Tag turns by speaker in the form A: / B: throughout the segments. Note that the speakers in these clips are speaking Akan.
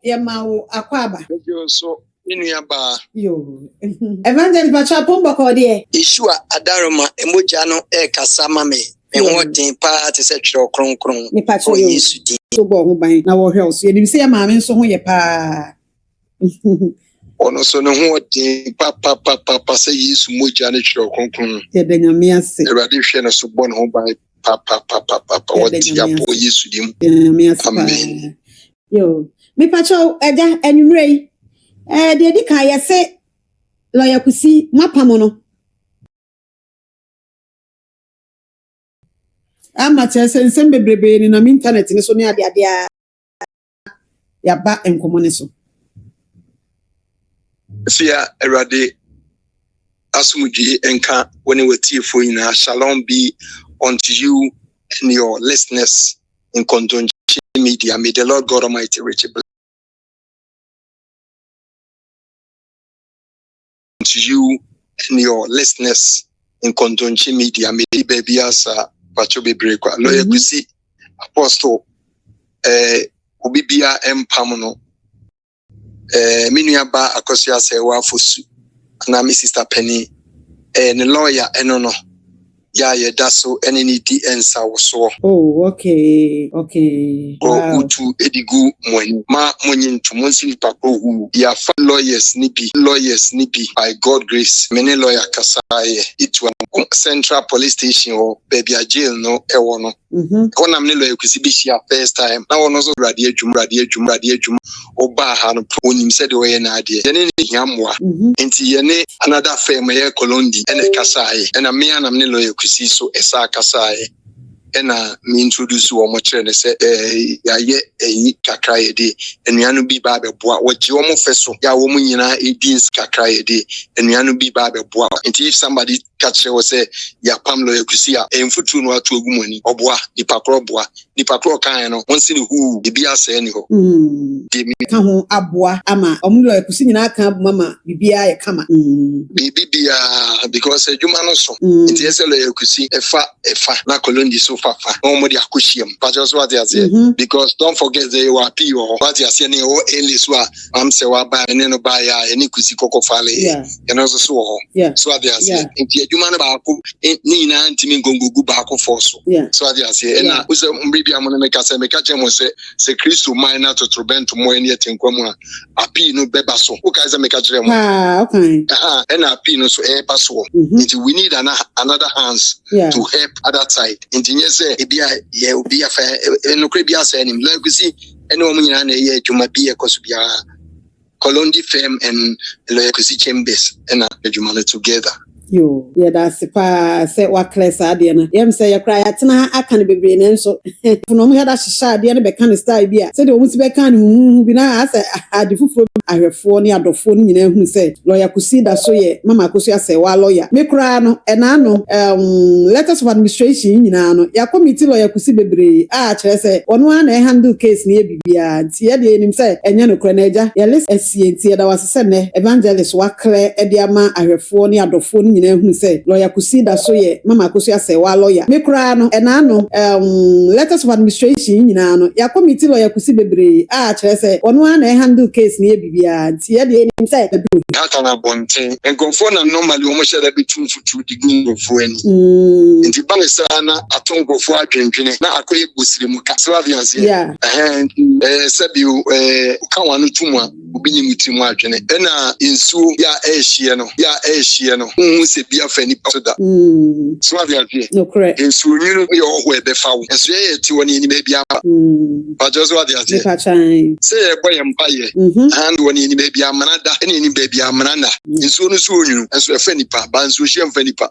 A: Yamau Aquaba.
B: So in your bar.
A: Yo. Evangelist Bachapumba Cordie.
B: Ishua Adaroma, Emojano, Kasama me. And what in part is a cron.
A: Nipacho Yesu. So go by now house. You say, Mamma, so ye pa.
B: Ono so no ho de papa say Yesu Mojane cron.
A: Yedenya miase.
B: Eradition of Subon home by papa what ya boy Yesu dim.
A: Amen. Yo. Me pacho eja enwrei de di kan ye se lawyer kusi mapamono ama chese nsem bebrebe ni na internet ni so ne ade ya ba enkomo ne so
B: Sia erade asumuji enka when we tiefo ina shalom be unto you and your listeners in conjunction media. May the Lord God Almighty richly bless to you and your listeners in conjunction media. May the baby asa pacho be break. Lawyer kusi apostle ubibia empamono minu ba Akosua Serwaa fosu na mi sister Penny ne lawyer enono ya daso enini di ensa woso.
A: Oh, okay.
B: Wow. Utu edigu ma monyintu monsini pako hu ya lawyers nibi by God grace many lawyer kasaye itu Central Police Station or baby a jail no ewo no when am ne lawyer kusibishi first time na wono so radi adwum oba ha no onim said we na ade ye ne hiamwa enti ye ne another firm ye Colondi ene kasaye ena me anam ne lawyer kusi so esa kasaye ena me introduce wo mo kire ne se ya ye kakra ye de enuanu bi ba be boa wo ji wo mo feso ya wo mo nyina edins kakra ye de enuanu bi ba be boa enti if somebody catch you say ya pam lawyer kusi a emfutu no atu ogumani oboa nipa kro kan no won si ne hu de bia se ni ho de mi
A: ka ho aboa ama omu lawyer kusi nyina kan mama bibia ye kama
B: bibia because ejuma no so enti ese lawyer kusi efa na Colondi so fafa no mo de akohiem but just what they say because don't forget they were p or what they say ni o eliswa am se wa ba ne no ba ya eni kusi kokofale you know so so what they say enti ejuma no ba ko ni na ntimi ngongogu ba ko force so what they say na uze mbibi amono meka chemo se Kristo minor to trobento mo eni etenkwamu api no beba so o ka se meka chemo
A: okay
B: na api no so e paso enti we need another hands to help other side enti nyese ebia ye obi afa enokre bia sa enim la kusi ene o munyina na ye adwuma bi ekoso bia Colondi firm and la kusi chambers and adwuma together.
A: Yo, that's pa say wa class ade na. Yem say ya cry atena aka ne bebre ne nso. No mu hada hihya ade ne be kan style bia. Say de o mu si be kan hu bi na ase ade fufuro ahwefo ne adofo ne nyina hu say lawyer kusi da so ye mama Akosua Serwaa lawyer. Me kra no ena no letters of administration nyina no ya committee lawyer kusi bebre a kire say ono na e handle case ne bibia. Nti ye de enim say enye no kra na eja. Ya list asienti da wasese ne evangelist wa clear e de ama ahwefo ne adofo ne who said lawyer kusi da so ye mama Akosua Serwaa lawyer me kra no ena no letters of administration nyina no ya committee lawyer kusi bebre a kire say ono na e handle case ne bibia nti ye de enim say
B: hata na bonte engonfo na normally o mo share be tumfutu digungo ani nti ba sana atongofo adwendwene na akoye bosire mu ka so aviance sabi ka wanu tumu obi nyi mutimu adwene na insu ya ehie no hu se bia fa ni pasoda so aviance
A: no correct
B: insu nyuru ye oho e be fawo enso ye ti woni ni be bia ba just what they say say e boy empaye and woni ni be bia manada ni be bia manana insu no so onyuru enso e fa nipa ba nsu hie mfa nipa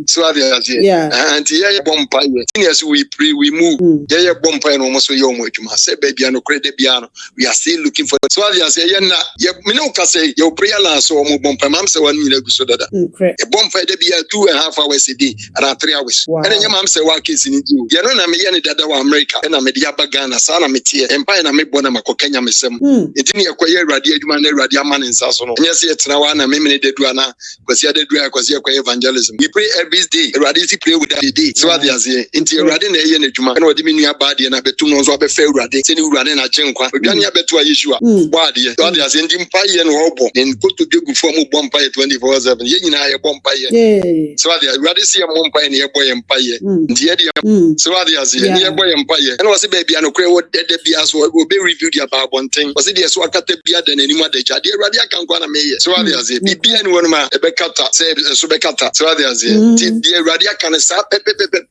B: so aviance and ye bompaye as we pray we move ye bompaye no mo so ye omo adwuma say be bia no credit bia no we are still looking for so aviance say ye na ye me no ka say your prayer last or mo bompa mam say 1 minute gu so dada e bompa de bia 2.5 hours a day and 3 hours and then mam say wa case ni do ye no na me ye ne dada wa America na me dia bagana sa na me tie empire na me bona makokanya mesem enti ne yekoye Awurade adwuma na Awurade ama ne nsa so no nye say etena wa na me me de do ana kwasi ade do kwasi yekoye evangelism we pray every day Awurade si pray with that day so ade azie enti Awurade na ye ne adwuma na odi me nua baade na betum no so abefa Awurade se ni Awurade na chenkwa odwane abeto ayeshua baade so ade azie ndi mpa ye no obo en koto degu fo mo bompa ye 24/7 ye nyina ye bompa ye so ade Awurade si ye bompa ye ne ye boye mpa ye ndi ye de so ade azie ne ye boye mpa ye na wo se ba bia no kre wo de bia so obe review dia ba bonten wo se de so akata bia de nanim adaja de Awurade akankwa na meye so ade azie bibia ni wonu ma ebe kata se so be kata so ade azie ti de Awurade akane sa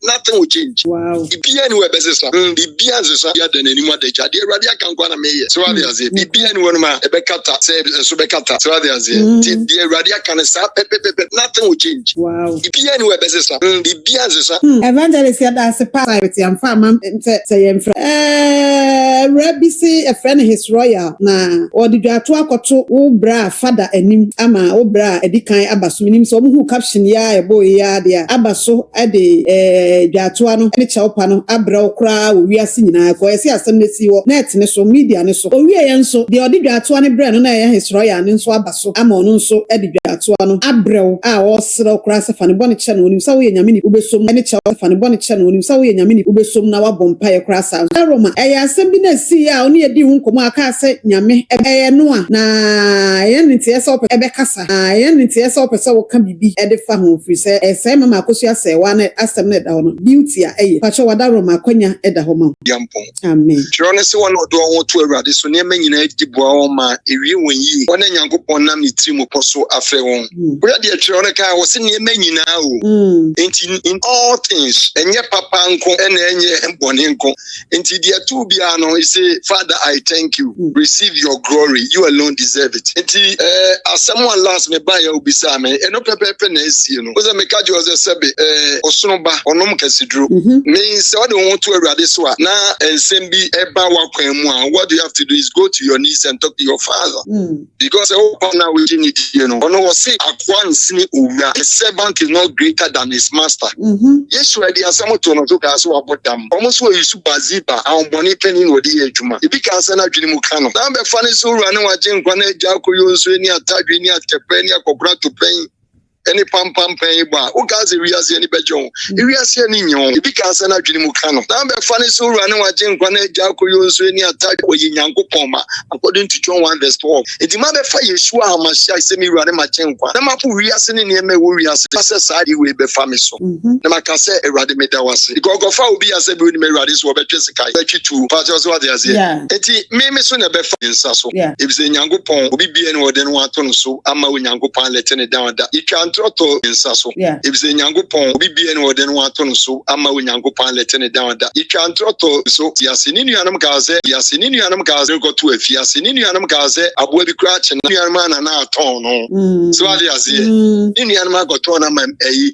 B: nothing will change bibia ni we be sesa bibia sesa bia de nanim adaja de Awurade akankwa na meye so ade azie bibia ni wonu ma ebe kata se so be kata so ade azie ti de Awurade akane sa nothing will change bibia ni we be sesa bibia sesa
A: evangelist ya da se party am fa mam se ye mfra Rabbi say a friend his royal na odi dwato akoto wo bra father anim ama wo bra edikan abaso minim so mo hu caption ya e boy ya dia abaso e de dwato ano ne chawpa no abra okra wo wiase nyina ko ese asem ne si wo net ne so media ne so owie ye nso de odi dwato ne bra no na ye his royal ne nso abaso ama ono nso e de dwato ano abrew a wo sere okra se fa ne bone che no onim sa wo ye nyame ni ubesom ne chawpa fa ne bone che no onim sa wo ye nyame ni ubesom na wa bompa ye kra sa Roma asem bi na si ya oni edi hu komo aka se nyame ebe no a na ye nti ese ope ebe kasa ye nti ese ope se wo ka bibi e de fa ho firi se ese mama Akosua Serwaa na asem na da ho no beauty a eye pa che wada Roma akonya e da ho ma
B: yampon
A: amen
B: tro ne se won odo ho to Awurade so ne manyina ediboa o ma ewie won yi wona Nyankopon nam ne tiri poso afre won wo ya de tro ne ka wo se ne manyina o enti in all things enye papa nko ena enye mbone nko enti dia tu bia no he say Father I thank you receive your glory you alone deserve it enti someone last me buy obisa me eno pepepe na esi no oza me ka je oza sebe osono ba onom kasidro me say what do want to Awurade so na ensem bi eba wakwan mu a what you have to do is go to your knees and talk to your father because now we need you know ono was say akwansini owura a servant is not greater than his master yes we dey asamo to no to ka so abodam almost we use baziba and boni penin odi adwuma ibi ka se na dwene mu ka no na be fa ne so wura ne waje nkwa na agya akoyo nso ni atadwe ni atepe ni akokora to pen any pam pen ba o ga ze wiase ni bejon wiase ni nyon ibi ka se na dwene mu ka no na be fa ne so wura ne waje nkwa na agya akoyo nso ni atadwe oyi Nyankopon ma according to John 1:12 edi ma be fa Yeshua hamashia se mi wura ne mache nkwa na ma pu wiase ni ne me wo wiase se saadi we be fa me so na maka se Awurade me da wase go fa obi ase bi ni me Awurade so be twese kai be twitu pa so what dey say enti me so na be fa nsa so e bi se Nyankopon obi bia ni wode no ato no so ama wo Nyankopon let ne down da itwa ntroto nsa so e bi se Nyankopon obi bia ni wode no ato no so ama wo Nyankopon let ne down da itwa ntroto so yase ni nuanam ka se ko to afi yase ni nuanam ka se aboa bi kra che nuanam na aton no so what dey say ni nuanam go to na ma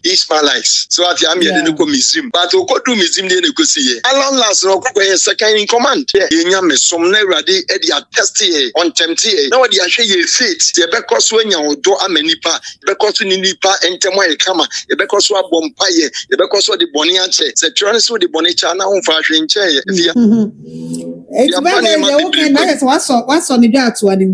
B: Ishmaelites so what am ye de ko Misrim but o ko do Misrim de ne ko siye along last no ko ye second in command ye nya me som na Awurade e di attest ye on tempt ye na wodi ahwe ye faith ye be ko so anya odo amanipa be ko so ni nipa entemo ye kama ye be ko so abompa ye be ko so de boni ache se tro ne so de boni cha na ho fa hwe nche ye via
A: it's better you can na so waso ni dwa to ani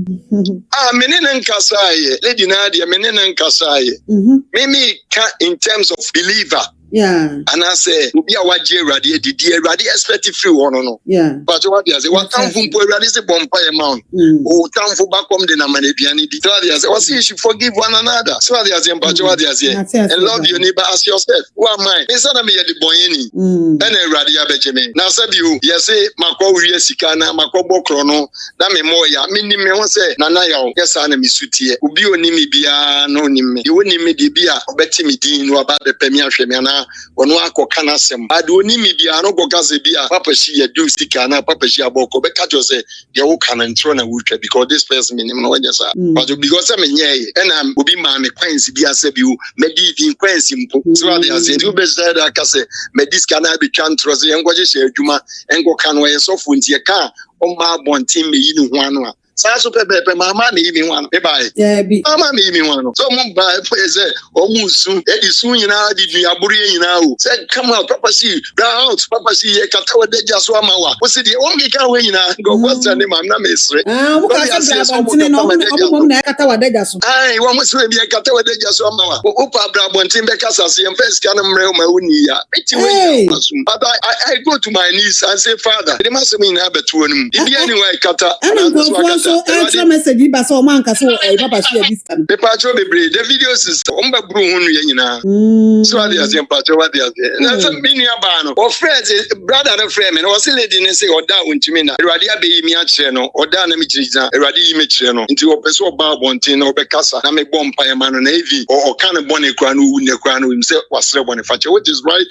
B: menene nkasa ye lady na de menene nkasa ye me ka in terms of believer and I say obi a waje Awurade didi Awurade expect free one no but what dey say what time for Awurade say bompa ye mount o time for back come the na maneduane di so dey say what you should forgive one another so dey say but what dey say and love your neighbor as yourself who am I say na me ye the boy ni and Awurade abeje me na say bi o ye say makwa wuri sika na makwa bokro no na me moya me ni me ho say na na ya o yes na me sutie obi oni mi bia no ni me oni mi di bia obeti mi din no aba be pemi ahwe me na ono akoka na sem ade oni mi bia no goka se bia papa shi ya do sika na papa shi aboko be ka jo say de wo kana ntro na wutwa because this person me nim no wanya sa but because me nyeye na obi ma me kwansi bia se bi o me di din kwansi mpo so ade ase do be say da ka se me diska na bi twa ntro se engoje she adwuma engoka no ye sofo ntie ka o ma bontin me yi ni ho ano a Sasu pepe mama ni even one. Bye.
A: Yeah, be.
B: Mama ni even one. So mum buy say omusu edi sun yina di duaburi yina o. Say come out papa see round papa see ye katawa deja so amawa. O see the only can we yina go what's the name am na mesre.
A: Mo ka say brabontin no omo na katawa deja so.
B: Ai wo mo se bi katawa deja so amawa. O pa brabontin be kasa se first can mre ma uni ya. But I go to my knees and say, Father, the master me na betu onum. If anyway kata
A: so extra message ba so man ka so papa share this kan.
B: The patcho be the videos is omba bru hunu ye nyina. So ade as patcho what dey. Na so me nua ba no. O friend brother no friend me no o say lady ne say oda wontimi na. Erade abeyi mi a kire no. Oda na me gyina. Erade yi me kire no. Nti o pese oba abonten na obekasa na me bom pa ma no na evi o kan bone kra no wu ne kra no im say wasre bone fache which is right.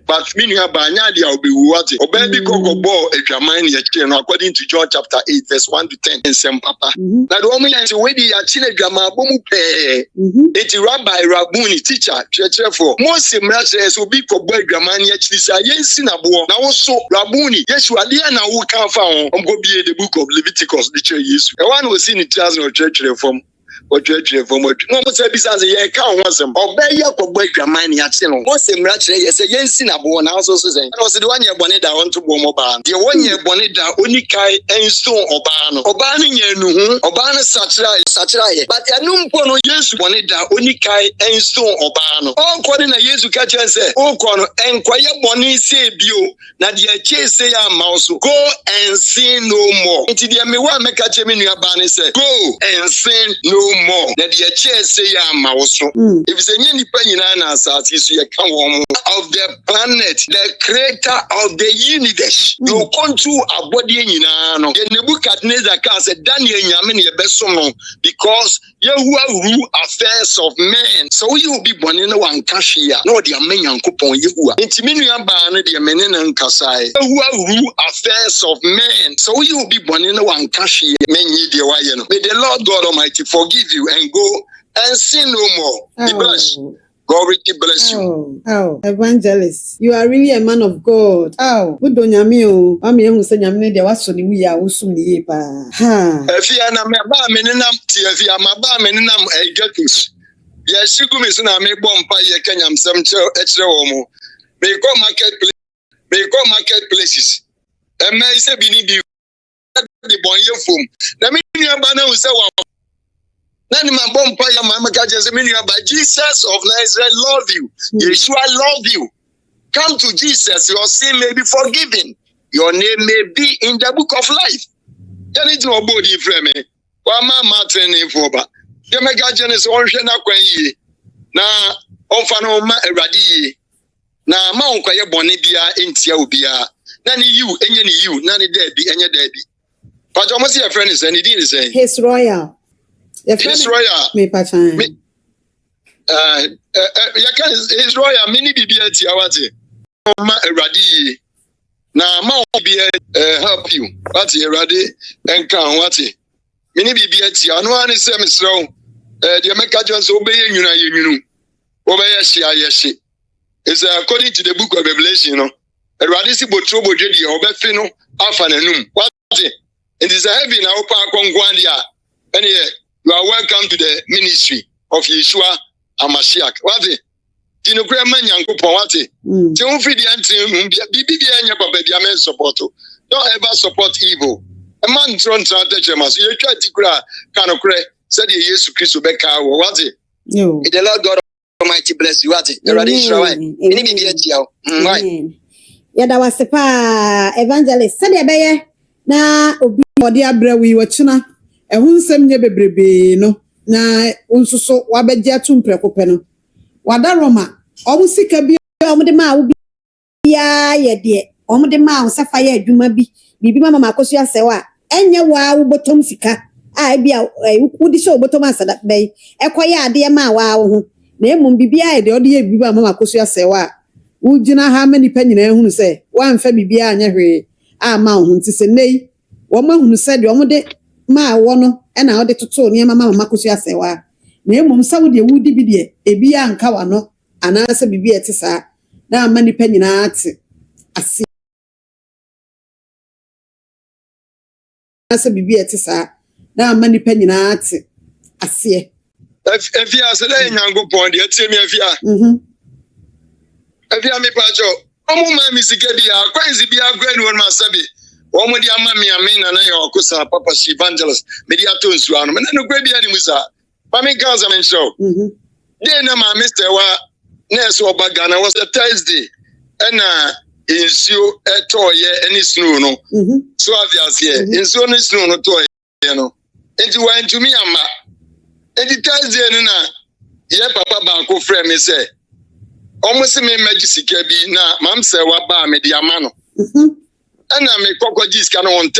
B: But me nua ba nya dia obewu ate. Obabi kokobo adwaman ne kire no according to John chapter 8 verse 1 to 10 in sem papa. Na do omo yanti we di ya kire adwaman bomu pe. Eti rabbi rabuni teacher church for Mose mrachre so bi kobo adwaman ne kire sa yensi na bo na wo so rabuni Yesu ade na wo kan fa ho omgo bi the book of Leviticus the church Yesu. E one we see in church no church reform. O church reform no mo say bi say ye ka ho asem obey kobo adwaman ne ate no Mose mrachre ye say yensi na bo na so so say no say the one ye bone da on to bo mo ba the one ye bone da onikai enso oba no nya nu hu oba no sachira ye but enu mpo no Yesu bone da onikai enso oba no onko na Yesu ka chen say onko no enkoye bone se bio na de ache say ya mauso go and sin no more nti de me wa meka che me nua ba ne say go and sin no more na de ache say ya mauso if say nyi nipa nyina na asase so ye ka won of the planet the creator of the universe you control abodi nyina no ye Nebukadnezar ka say Daniel nyame ne ye beso no because Yehovah rule affairs of men so you will be born in one kashia no de amanyankopon Yehovah ntimi nua ba ne de mene na nkasai Yehovah rule affairs of men so you will be born in one kashia menyi de wa ye no may the Lord God Almighty forgive you and go and sin no more. Be blessed. God really bless you.
A: Oh, evangelist, you are really a man of God. Oh, good on yamio. I'm young, say yamine de was on we are usum ye pa. Ha.
B: If you are not my meninam, if you are my bar meninam, a getus. Yes, you go miss na me bomb pa ye kenyam some extra homo. May go marketplaces. And may say be the bon ye foam. The meaning banner will say Nani mabompa ya mama kaje mini about Jesus of Nazareth love you. Yeshua love you. Come to Jesus, your sin may be forgiven. Your name may be in the book of life. You need to know body frame. Wama Martin Foba. The mega genesis on Shana Quay. Na on Fanoma Eradi. Na ma unquire bonibia in Tiaubia. Nani you, any you, nani deadby, any deadby. But almost your friend is any didn't say.
A: His royal.
B: His royal.
A: Me patchan.
B: His royal mini BBT awati. Ma eradi. Na ma be help you. Wati eradi enkan wati. Mini BBT anu ani se misro. The American Jones obey you. Obey she. It's according to the book of Revelation, you know. Eradi si botro bojedi obefe no afa nanum. Wati. It is a heaven na opa akongwandia. Any you are welcome to the ministry of Yeshua Amashiach. What it? You know, grandma Yankupon, what it? Don't feed the anti BBB and papa be support. Don't ever support evil. A man trying to touch him as you try to cry, kind of cry, said the Jesus Christ Becca, what it? No. The Lord God Almighty bless you, what it? The Radish right?
A: Yeah, that was the pa evangelist. Said ya na obi odi abrewi wachuna. Ehun sem nye bebrebe no na unsuso wabeje atum prekope no wada Roma omu sika bi omu de ma wo bia ye de omu de ma wo safa ye adwuma bi bibi mama Akosua Serwaa enye wa wo botom sika a bia wudi so botom asada bei ekoye ade ma wa wo ho na emum bibia de ode ye bibi mama Akosua Serwaa wo gina ha mani pa nyina ehunu se wa mfa bibia anya hwe a ma wo ho ntise nei wo ma hunu se de omu de ma wono na ode toto ne mama Akosua Serwaa na emum sawde wudi bi de ebi anka wano anase bibi etisa na amani pa nyina ate ase anase bibi etisa na mani penny ate asie
B: if you are saying yango point the tell me if you me pacho omo ma mi sike bia kwanzi bia gwen won ma sabi omo di ama mi amena na yo Akosua papa she evangelist me di ato nsu anu me na no gwa bia ni musa pa me gaza men show dey na ma Mr. wa nurse obaga na was a Thursday na insuo etoye any snow no so obvious here insuo no snow no toye no enti wa ntumi ama enti Thursday no na ye papa ba ko frame me say almost me sika bi na mam say wa ba me di ama no ana me kokoji sika no on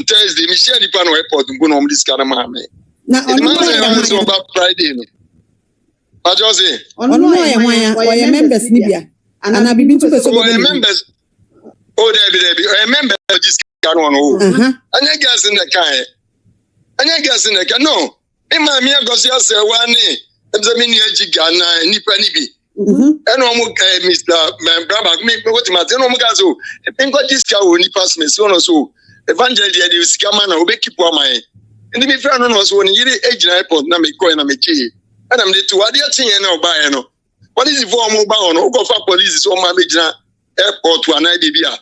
B: Thursday me share di pa no airport mbo no di sika na ma me na on so ba Friday no I just say
A: ono ya members ni bia ana bibi nto so go
B: members oh there members this can one oh anya gas in the car no me ma me Akosua Serwaa ni ebzamini ajiga na nipa ni bi eno omo Mr. Brabak me what ma eno omo gas o enko this car o nipa smith so no so evangelist dey sika man na obekipu amai ndi me friend no so ni yiri ejina airport na me ko na me chi ana me to ade atinye na oba no police for omo ba ono go fa police so ma me jina airport wa na bibia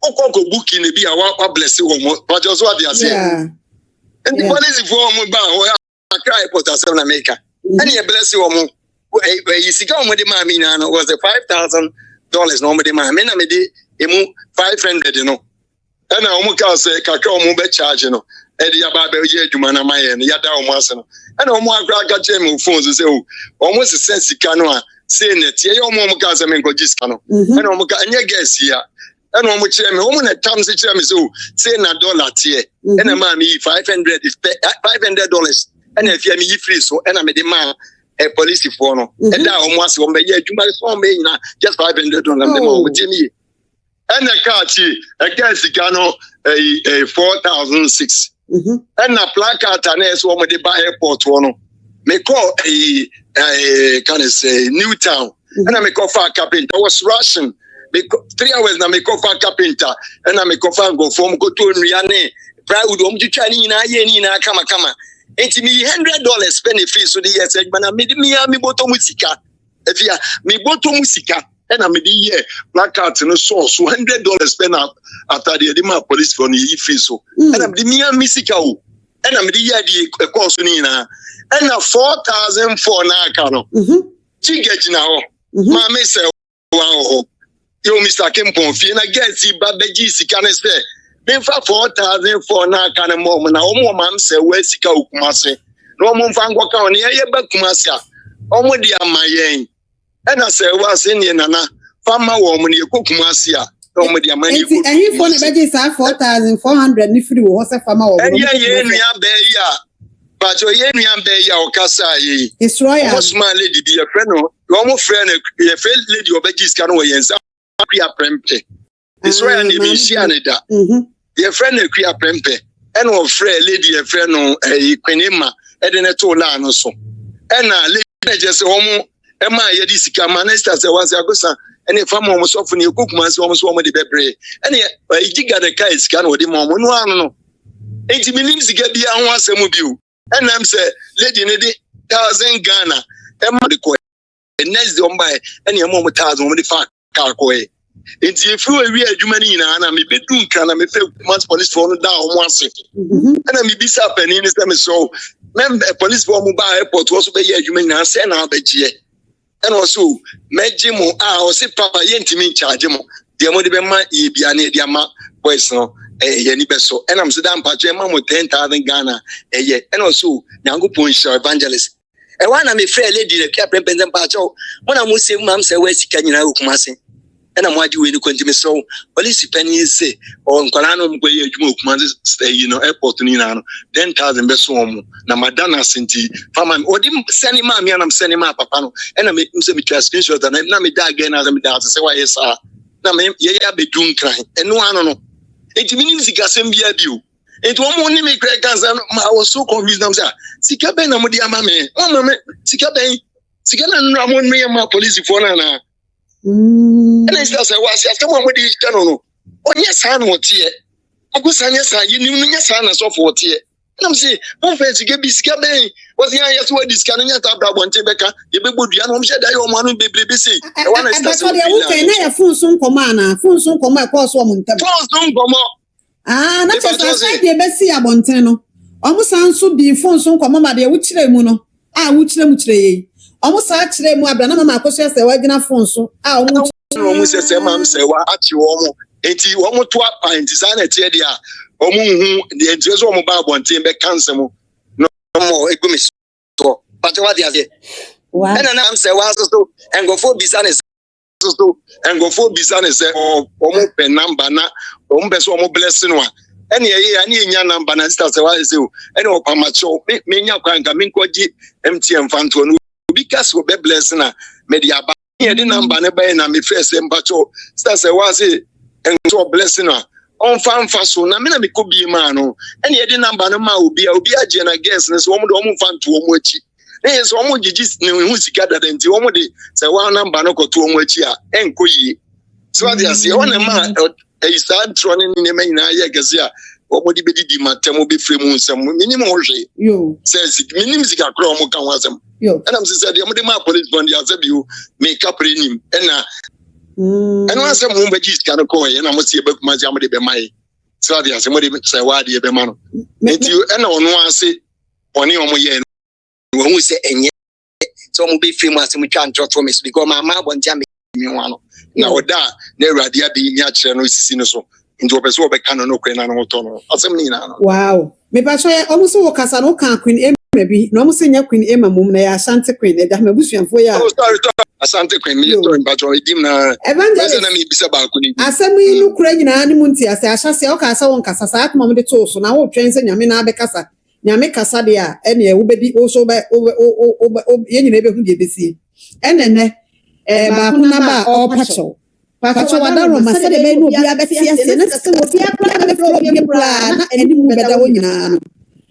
B: okoko booking e bia wa bless omo but just what they are saying and the police for omo ba o Accra airport as na America and you bless omo you sika omo de ma me na no was the $5,000 no omo de ma me na me de emu 500 no and omo ka say kakra omo be charge no e de aba be ye adwuma na maye no yada omo ase no and omo akra ka che me phone so say omo se sika no a say net ye omo ka say me nko jiska no and omo ka anya gas ya and omo kire me omo na tam se kire me so say na dollar tie and ma me $500 and if you me free so and me the man a police for no and that omo ase omo be ye adwuma so omo be na just $500 them omo tie me and the car chi a gas sika no 4,006 and na placard na so omo de ba airport no me call can I say Newtown and I me call for carpenter I was rushing me 3 hours na me call for carpenter and I me call for go from go to Riane proud omo twa ni na ye ni na kama enti me $100 spend fee so the year say na me bottom musika if ya me bottom musika and I me the year placard no source $100 spend after the ma police for ni fee so and I me the musika o and I me the year the course ni na and na 4,004 na aka no chigage na ho ma me say wow yo Mr. Kempon fie na get ba beji sika na say me fa 4,004 na aka na mo na omo ma me say we sika okumase no omo fa ngwa on ye ba kumase a omo di amayen and I say wa se ni nana fama wo mo ne kokumase a omo di amani ko
A: and for na beji sa 4,400 ni free wo se fama wo
B: and ye nua be ya but ye nua be ya okasa ye
A: Israel
B: Osman lady be a friend no omo friend ye friend lady obeji sika no wo yensa akua prempe Israel ni be shia ne da ye friend akua prempe and o friend lady ye friend no Kwenema e de ne to la no so and na lady je se omo e ma ye di sika minister se was Akosua and if am omo so fu ne kokuma se omo so omo de bebre and ye giga de kai sika no de mo no anu no enti minim sika bia ho asemu bi o and am say lady ne de 1,000 Ghana e ma de ko next day omba and ye mo 1,000 omo de fa ka ko e enti if you wi adwuma ni na na me bedu nka na me fe mass police for no da omo ase and me bisa pani ni say me so member police for mo ba airport wo so be ye adwuma ni na say na ba gie and also meji mo o se papa ye ntimi charge mo de mo de be ma ye bia na de ama boys no ye ni be so and am say dan patch ma mo 10,000 Ghana ye and also nyankopon show evangelist e wa na me free lady le kia prempenzem patch mo na mo se mam se wa sika nyina okumase and I'm watching when you continue so police penny say on Kolano mko ye adwuma okumase airport ni na no 10,000 be so mo na madana senti fama odi send ma me na send ma papa no and me say me try screenshot na me da again na me da say why yes na me ye ya be dun kran eno ano no enti minim sika sem bia bio enti wo mo ni me kra kansa I was so confused na say sika ben na mo di ama me o ma me sika ben sika na nra mo me ma police for na and I say was as come with this no onye san no tie Akusanya sa yini nya sa na so for tie. Nam say, "Won face get bisika ben. Was yan yes we disika nya ta bra bonte beka. Ye be bodua no mhye da ye o mo anu bebrebe say. E wan na
A: so de wo kai na ya funso nkoma na funso nkoma e ko so mo ntam.
B: Funso nkoma.
A: Na chesa side de be si abonten no. Omo san so di funso nkoma ma de wo kire mu no. Wo kire mu kire ye. Omo sa kire mu abra na mama Akosua Serwaa gina funso.
B: Omo se mam Serwaa ati omo. Enti omo to apint sa na tie dia. Omo hu de enti so omo ba abonten be cancer mo. No mo egumi so. But what dia say?
A: Wow.
B: And na am Serwaa so and go for business so and go for business omo pe number na omo be so omo blessing wa. Ene ye ani nya number na sister Serwaa say o. Ene o pamacho me nya kwa nka me nkoji MTN fanto no because we be blessing na me dia ba ye di number ne ba na me first mpacho sister Serwaa say enso blessing na on fan so na me na me ko bi ma no ene ye di number no ma obi age na guess ne so omo do omo fanto omo achi ne so omo gigi ne hu sika da nti omo de Serwaa number no ko to omo achi a enko yi so dia say on ma e start running in me na ye gese a omo di bedidi matem obi fremu nsem minimum ohwe
A: Yo
B: says minimum sika kro omo kan wasem
A: yo
B: and am say dem dey ma police bond ya say bio me kapre nim na and one say mo be gist kan ko ye na mo say be kuma say am dey be mai so dia say mo dey say wa dey be ma no enti and ono ase oni omo ye no wo say enye so mo be free mo asem twa ntro me because mama bontia me ho no na oda na urade abi mi a kire no sisi no so nti opeso obeka no kre na no to no asem ni na no
A: wow me pa so omo so wo kasa no kan Queen maybe no mo se nya Queen Emma mum na ya Asante Queen e da me busuanfo ya
B: sorry Asante Queen me to mpacho edim na
A: evangelist
B: na me bisa ba ko ni
A: asem yi no kura nyina ni munti ase ahyase o kasa won kasa sa atuma mo de to so na wo twen se nyame na abekasa nyame kasa de a ene e wo bedi o so ba ye nyina be hu de besi enene ba ko na ba o pacho wada Roma se de be no bia be fiase na se wo bia kura be fro bia kura na eni mu beda wo nyina no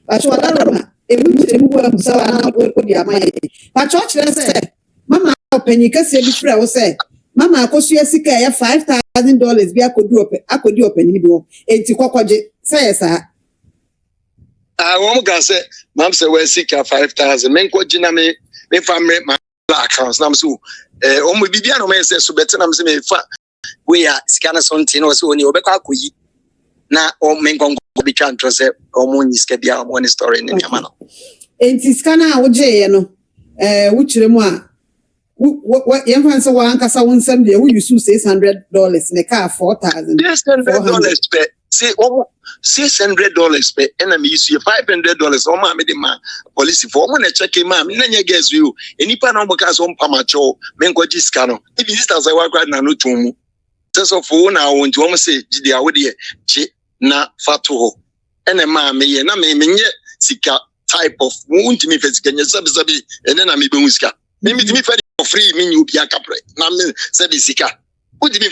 A: pacho wada Roma emu wa musawa na o di amaye pacho kire se mama openyi kase bi frɛ wo sɛ mama Akosua sika ya $5,000 bi akodi openyi bi wo enti kokɔgye sɛ yesa
B: wo ga sɛ mam sɛ we sika 5,000 men ko gina me family my accounts nam so o mo bibia no me sɛ so bete nam sɛ me fa we ya sika na sonti no so oni obekɔ akoyi na o men gongo bi twa ntro sɛ o mo nyi sika bia o mo ni story ni nyama no
A: enti sika na wo gye ye no wo kyerɛ mu a you can say one kasa won some day we use $600 ne car $4,000
B: $600 per say $600 per and me use $500 o ma me de ma police for mo na check ma me na nya guess you enipa na oboka so mpamacho me nkoji sika no if visitors I work right na no to mu so for na won to mo say gidi a wo de chi na fato ho ene ma me ye na me nye sika type of mo ntimi fesika nya sabi ene na me be hu sika me ntimi fe for free me you be akapre na me say be sika who did me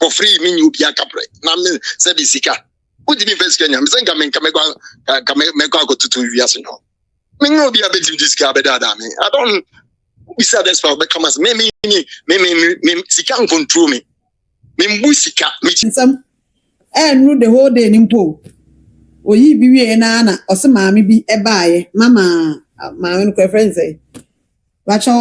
B: for free me you be akapre na me say be sika who did me first Kenya me say ga me go to wiase no me no be abetim sika be da me I don't be say this for be come as me sika control me mbu sika me
A: some enu the whole day nimpo oyi bi wie na ose maame bi e baaye mama no friends say bacho